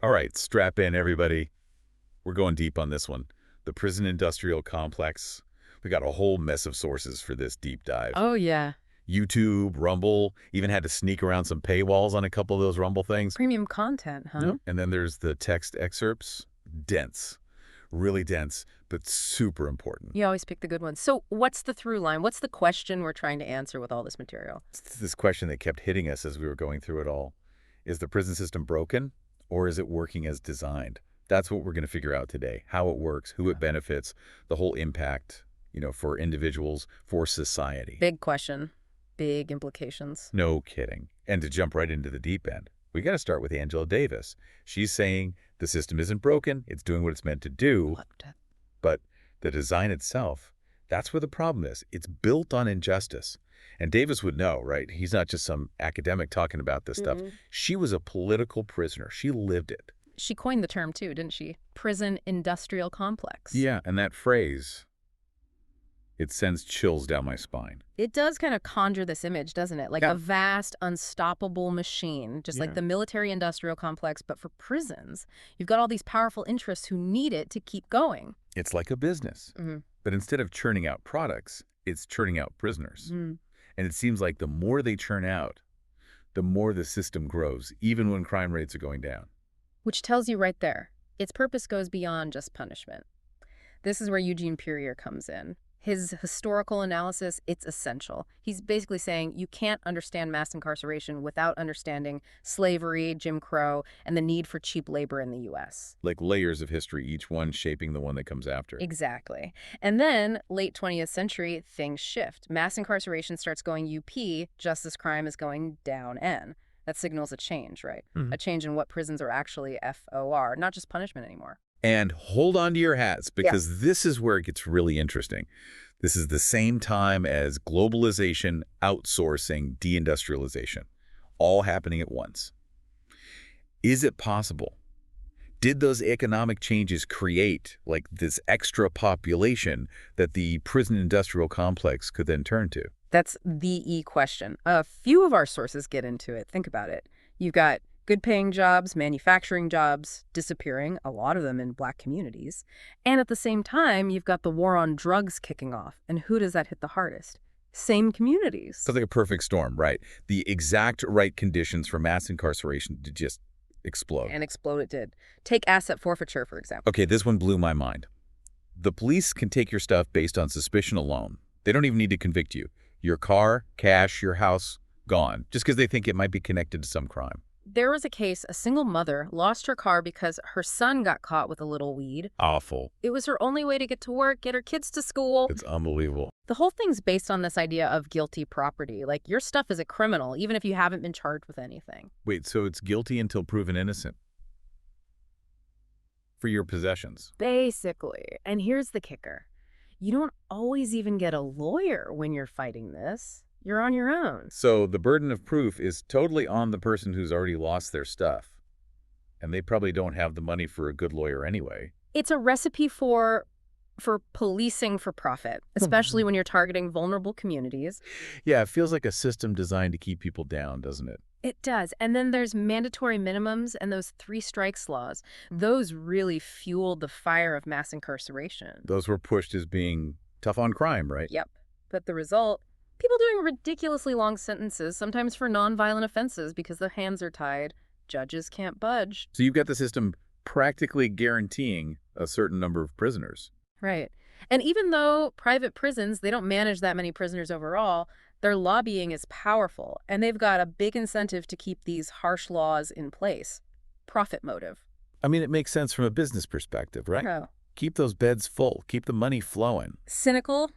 All right, strap in, everybody. We're going deep on this one. The prison industrial complex. We got a whole mess of sources for this deep dive. Oh, yeah. YouTube, Rumble, even had to sneak around some paywalls on a couple of those Rumble things. Premium content, huh? Yep. And then there's the text excerpts. Dense, really dense, but super important. You always pick the good ones. So what's the through line? What's the question we're trying to answer with all this material? It's this question that kept hitting us as we were going through it all. Is the prison system broken, or is it working as designed? That's what we're going to figure out today. How it works, who it benefits, the whole impact, for individuals, for society. Big question. Big implications. No kidding. And to jump right into the deep end, we got to start with Angela Davis. She's saying the system isn't broken, it's doing what it's meant to do, but the design itself, that's where the problem is. It's built on injustice. And Davis would know, right? He's not just some academic talking about this stuff. She was a political prisoner. She lived it. She coined the term too, didn't she? Prison industrial complex. Yeah, and that phrase, it sends chills down my spine. It does kind of conjure this image, doesn't it? Like Yeah. a vast, unstoppable machine, just like Yeah. the military-industrial complex, but for prisons. You've got all these powerful interests who need it to keep going. It's like a business. But instead of churning out products, it's churning out prisoners. And it seems like the more they churn out, the more the system grows, even when crime rates are going down. Which tells you right there, its purpose goes beyond just punishment. This is where Eugene Puryear comes in. His historical analysis, it's essential. He's basically saying you can't understand mass incarceration without understanding slavery, Jim Crow, and the need for cheap labor in the U.S. Like layers of history, each one shaping the one that comes after. Exactly. And then, late 20th century, things shift. Mass incarceration starts going UP, justice crime is going down N. That signals a change, right? A change in what prisons are actually FOR, not just punishment anymore. And hold on to your hats, because this is where it gets really interesting. This is the same time as globalization, outsourcing, deindustrialization, all happening at once. Is it possible? Did those economic changes create like this extra population that the prison industrial complex could then turn to? That's the E question. A few of our sources get into it. Think about it. You've got good-paying jobs, manufacturing jobs disappearing, a lot of them in Black communities. And at the same time, you've got the war on drugs kicking off. And who does that hit the hardest? Same communities. Sounds like a perfect storm, right? The exact right conditions for mass incarceration to just explode. And explode it did. Take asset forfeiture, for example. Okay, this one blew my mind. The police can take your stuff based on suspicion alone. They don't even need to convict you. Your car, cash, your house, gone, just because they think it might be connected to some crime. There was a case, a single mother lost her car because her son got caught with a little weed. Awful. It was her only way to get to work, get her kids to school. It's unbelievable. The whole thing's based on this idea of guilty property. Like, your stuff is a criminal, even if you haven't been charged with anything. Wait, so it's guilty until proven innocent? For your possessions? Basically. And here's the kicker. You don't always even get a lawyer when you're fighting this. You're on your own. So the burden of proof is totally on the person who's already lost their stuff. And they probably don't have the money for a good lawyer anyway. It's a recipe for policing for profit, especially when you're targeting vulnerable communities. Yeah, it feels like a system designed to keep people down, doesn't it? It does. And then there's mandatory minimums and those 3 strikes laws. Those really fueled the fire of mass incarceration. Those were pushed as being tough on crime, right? Yep. But the result? People doing ridiculously long sentences, sometimes for nonviolent offenses because their hands are tied. Judges can't budge. So you've got the system practically guaranteeing a certain number of prisoners. Right. And even though private prisons, they don't manage that many prisoners overall, their lobbying is powerful, and they've got a big incentive to keep these harsh laws in place. Profit motive. I mean, it makes sense from a business perspective, right? Oh. Keep those beds full, keep the money flowing. Cynical,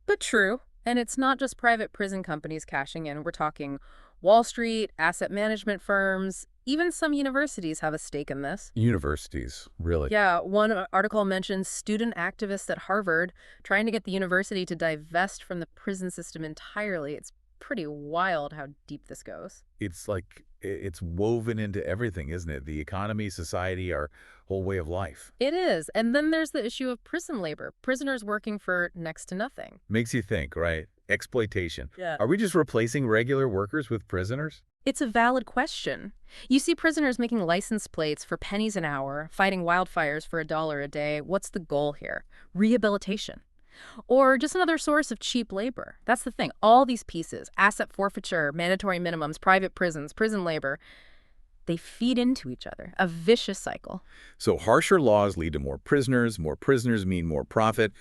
but true. And it's not just private prison companies cashing in. We're talking Wall Street, asset management firms, even some universities have a stake in this. Universities, really? Yeah, one article mentions student activists at Harvard trying to get the university to divest from the prison system entirely. It's pretty wild how deep this goes. It's like it's woven into everything, isn't it? The economy, society, our whole way of life. It is. And then there's the issue of prison labor, prisoners working for next to nothing. Makes you think, right? Exploitation. Yeah. Are we just replacing regular workers with prisoners? It's a valid question. You see prisoners making license plates for pennies an hour, fighting wildfires for $1 a day. What's the goal here? Rehabilitation. Or just another source of cheap labor. That's the thing. All these pieces, asset forfeiture, mandatory minimums, private prisons, prison labor, they feed into each other. A vicious cycle. So harsher laws lead to more prisoners mean more profit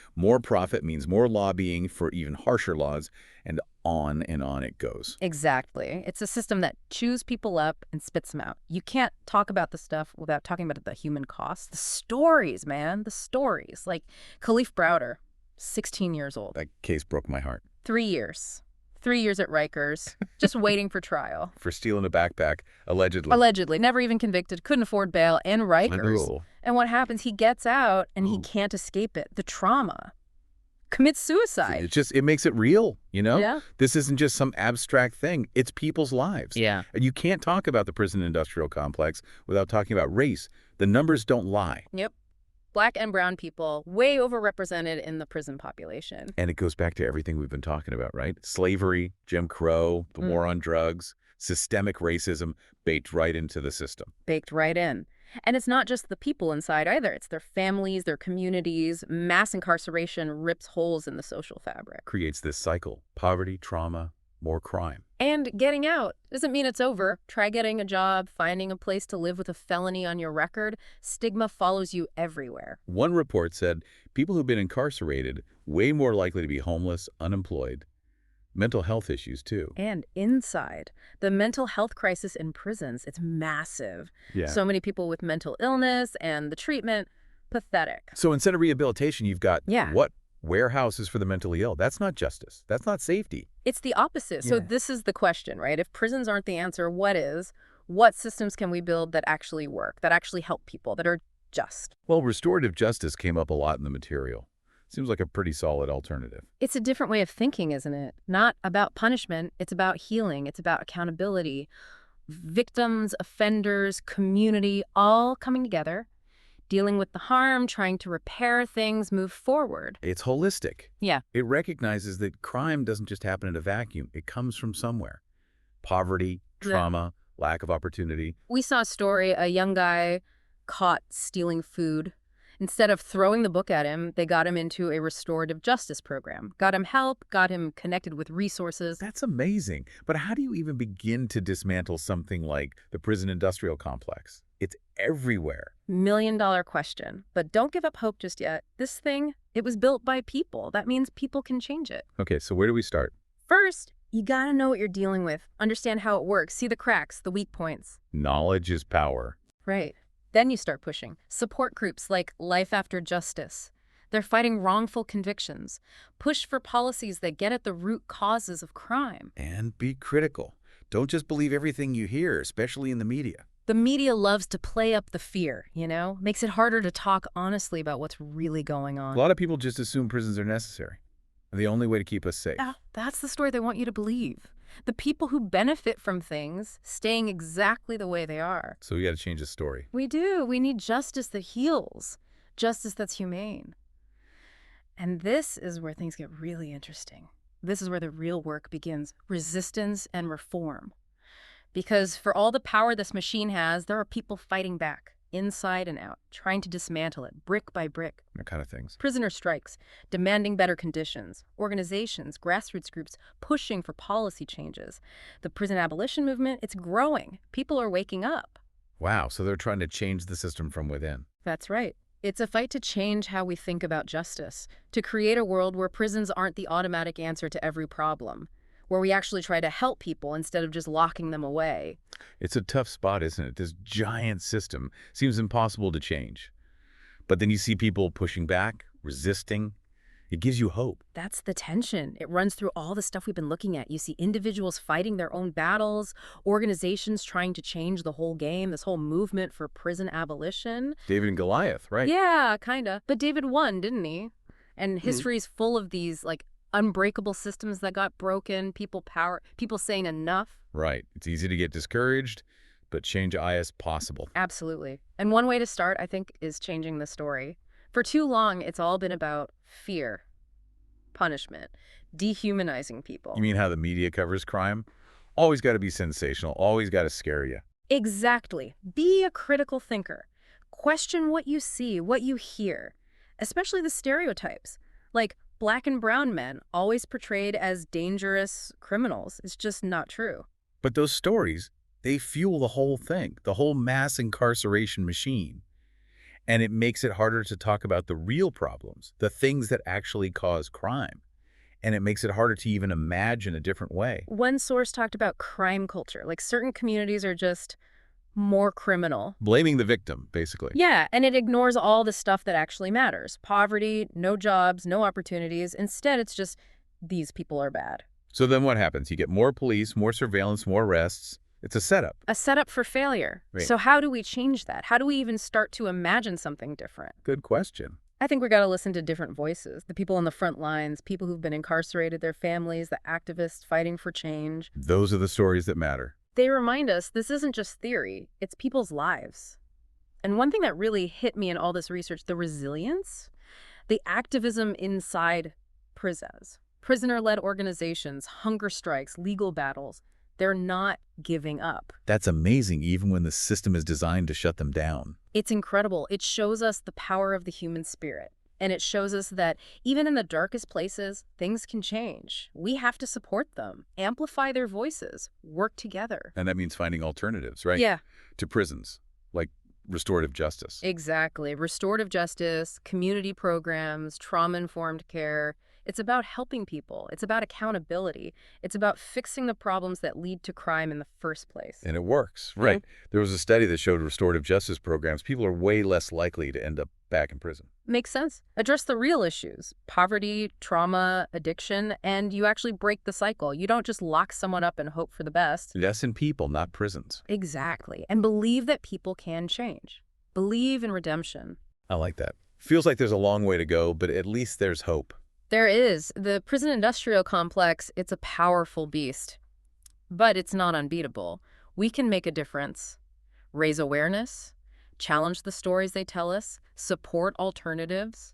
means more lobbying for even harsher laws, and on it goes. Exactly. It's a system that chews people up and spits them out. You can't talk about the stuff without talking about the human cost. The stories, man, the stories. Like Khalif Browder, 16 years old. That case broke my heart. 3 years. 3 years at Rikers, just waiting for trial. For stealing a backpack, allegedly. Allegedly, never even convicted, couldn't afford bail, and Rikers. Ooh. And what happens? He gets out, and he can't escape it. The trauma. Commits suicide. It makes it real, you know? Yeah. This isn't just some abstract thing. It's people's lives. Yeah. And you can't talk about the prison industrial complex without talking about race. The numbers don't lie. Yep. Black and brown people, way overrepresented in the prison population. And it goes back to everything we've been talking about, right? Slavery, Jim Crow, the war on drugs, systemic racism baked right into the system. Baked right in. And it's not just the people inside either. It's their families, their communities. Mass incarceration rips holes in the social fabric. Creates this cycle. Poverty, trauma, more crime. And getting out doesn't mean it's over. Try getting a job, finding a place to live with a felony on your record. Stigma follows you everywhere. One report said people who've been incarcerated way more likely to be homeless, unemployed. Mental health issues, too. And inside, the mental health crisis in prisons, it's massive. Yeah. So many people with mental illness and the treatment, pathetic. So instead of rehabilitation, you've got Yeah. Warehouses for the mentally ill. That's not justice. That's not safety. It's the opposite. So this is the question, right? If prisons aren't the answer, what is? What systems can we build that actually work, that actually help people, that are just? Well, restorative justice came up a lot in the material. Seems like a pretty solid alternative. It's a different way of thinking, isn't it? Not about punishment. It's about healing. It's about accountability. Victims, offenders, community, all coming together, dealing with the harm, trying to repair things, move forward. It's holistic. Yeah. It recognizes that crime doesn't just happen in a vacuum. It comes from somewhere. Poverty, trauma, lack of opportunity. We saw a story, a young guy caught stealing food. Instead of throwing the book at him, they got him into a restorative justice program. Got him help, got him connected with resources. That's amazing. But how do you even begin to dismantle something like the prison industrial complex? It's everywhere. $1 million question. But don't give up hope just yet. This thing, it was built by people. That means people can change it. Okay, so where do we start? First, you gotta know what you're dealing with. Understand how it works. See the cracks, the weak points. Knowledge is power. Right. Then you start pushing. Support groups like Life After Justice. They're fighting wrongful convictions. Push for policies that get at the root causes of crime. And be critical. Don't just believe everything you hear, especially in the media. The media loves to play up the fear, you know? Makes it harder to talk honestly about what's really going on. A lot of people just assume prisons are necessary. And the only way to keep us safe. Yeah, that's the story they want you to believe. The people who benefit from things staying exactly the way they are. So we got to change the story. We do. We need justice that heals. Justice that's humane. And this is where things get really interesting. This is where the real work begins. Resistance and reform. Because for all the power this machine has, there are people fighting back, inside and out, trying to dismantle it, brick by brick. That kind of things. Prisoner strikes, demanding better conditions. Organizations, grassroots groups, pushing for policy changes. The prison abolition movement, it's growing. People are waking up. Wow, so they're trying to change the system from within. That's right. It's a fight to change how we think about justice, to create a world where prisons aren't the automatic answer to every problem, where we actually try to help people instead of just locking them away. It's a tough spot, isn't it? This giant system seems impossible to change. But then you see people pushing back, resisting. It gives you hope. That's the tension. It runs through all the stuff we've been looking at. You see individuals fighting their own battles, organizations trying to change the whole game, this whole movement for prison abolition. David and Goliath, right? Yeah, kind of. But David won, didn't he? And history's full of these, like, unbreakable systems that got broken, people saying enough. Right. It's easy to get discouraged, but change is possible. Absolutely. And one way to start, I think, is changing the story. For too long, it's all been about fear, punishment, dehumanizing people. You mean how the media covers crime? Always got to be sensational, always got to scare you. Exactly. Be a critical thinker. Question what you see, what you hear, especially the stereotypes. Like black and brown men always portrayed as dangerous criminals. It's just not true. But those stories, they fuel the whole thing, the whole mass incarceration machine. And it makes it harder to talk about the real problems, the things that actually cause crime. And it makes it harder to even imagine a different way. One source talked about crime culture, like certain communities are just more criminal. Blaming the victim, basically. Yeah, and it ignores all the stuff that actually matters. Poverty, no jobs, no opportunities. Instead, it's just these people are bad. So then what happens? You get more police, more surveillance, more arrests. It's a setup. A setup for failure. Right. So how do we change that? How do we even start to imagine something different? Good question. I think we got to listen to different voices. The people on the front lines, people who've been incarcerated, their families, the activists fighting for change. Those are the stories that matter. They remind us this isn't just theory, it's people's lives. And one thing that really hit me in all this research, the resilience, the activism inside prisons, prisoner-led organizations, hunger strikes, legal battles, they're not giving up. That's amazing, even when the system is designed to shut them down. It's incredible. It shows us the power of the human spirit. And it shows us that even in the darkest places, things can change. We have to support them, amplify their voices, work together. And that means finding alternatives, right? Yeah, To prisons, like restorative justice. exactly. Restorative justice, community programs, trauma-informed care. It's about helping people. It's about accountability. It's about fixing the problems that lead to crime in the first place. And it works, right? There was a study that showed restorative justice programs, people are way less likely to end up back in prison. Makes sense. Address the real issues, poverty, trauma, addiction, and you actually break the cycle. You don't just lock someone up and hope for the best. Invest in people, not prisons. Exactly. And believe that people can change. Believe in redemption. I like that. Feels like there's a long way to go, but at least there's hope. There is. The prison industrial complex, it's a powerful beast. But it's not unbeatable. We can make a difference. Raise awareness. Challenge the stories they tell us. Support alternatives.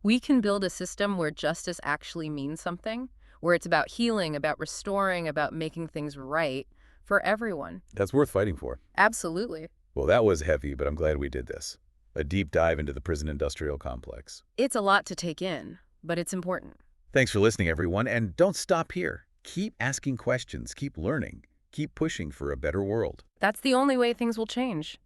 We can build a system where justice actually means something, where it's about healing, about restoring, about making things right for everyone. That's worth fighting for. Absolutely. Well, that was heavy, but I'm glad we did this. A deep dive into the prison industrial complex. It's a lot to take in, but it's important. Thanks for listening, everyone, and don't stop here. Keep asking questions, keep learning, keep pushing for a better world. That's the only way things will change.